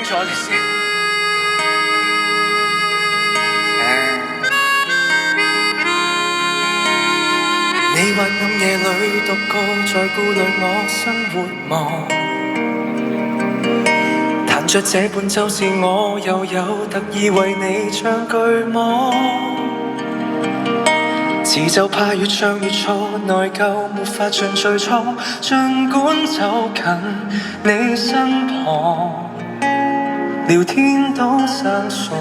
咗你先。你或暗夜裏獨個在顧慮我生活忙，彈着這伴奏是我又有特意為你唱句麼？詞就怕越唱越錯，內疚沒法像最初，儘管走近你身旁，聊天都生疏。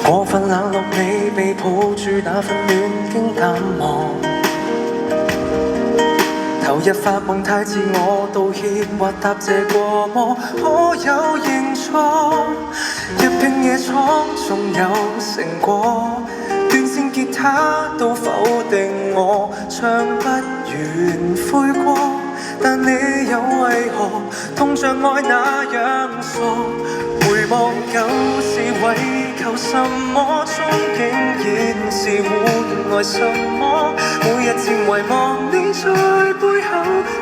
過分冷落你，被抱住那份暖經淡忘。頭日發夢太自我，道歉或答謝過麼？可有認錯？日拼夜闖，總有成果。斷線吉他都否定我，唱不完悔過。但你又為何痛像愛那樣傻？回望舊時為求什麼？憧憬現時換來什麼？每日漸遺忘你在背後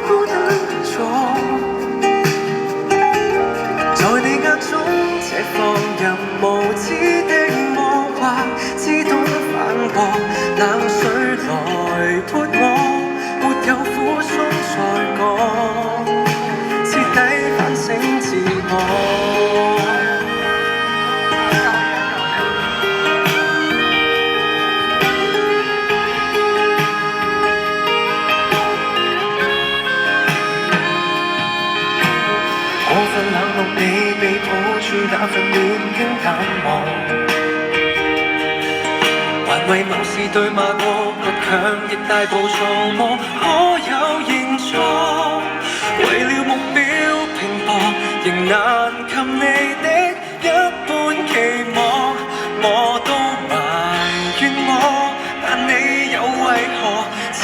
孤單獨坐，在你眼中這放任無知的我，或只懂反駁，冷水來潑我，沒有苦衷在我，徹底反省自我。過分冷落你，被抱住那份暖經淡忘，還為某事對罵過，倔強亦大步錯麼？可有認錯？為了目標拼搏，仍難及你的一般期望。我都埋怨我，但你又為何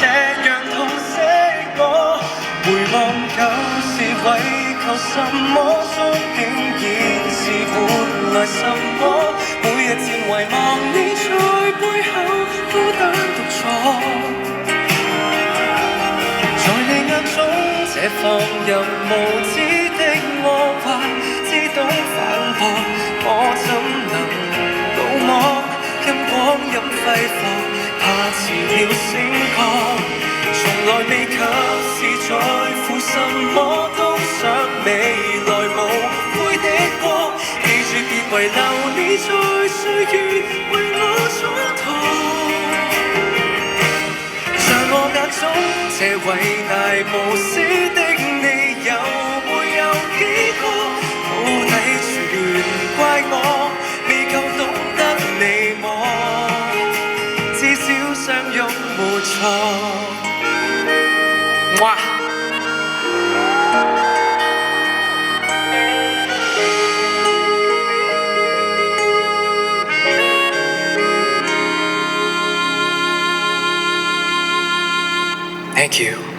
這樣痛惜我？回望舊時為求什麼？憧憬現時換來什麼？每日漸遺忘你在背後孤單獨坐，在你眼中這放任無知的我，或只懂反駁，我怎能魯莽？任光陰揮霍，怕遲了醒覺。從來未及是在乎什麼，都想未來無悔的過。記住別遺留你在歲月為我蹉跎，在我眼中這偉大無私的你有沒有幾個？到底全怪我未夠懂得你我，至少相擁沒錯。哇！Thank you.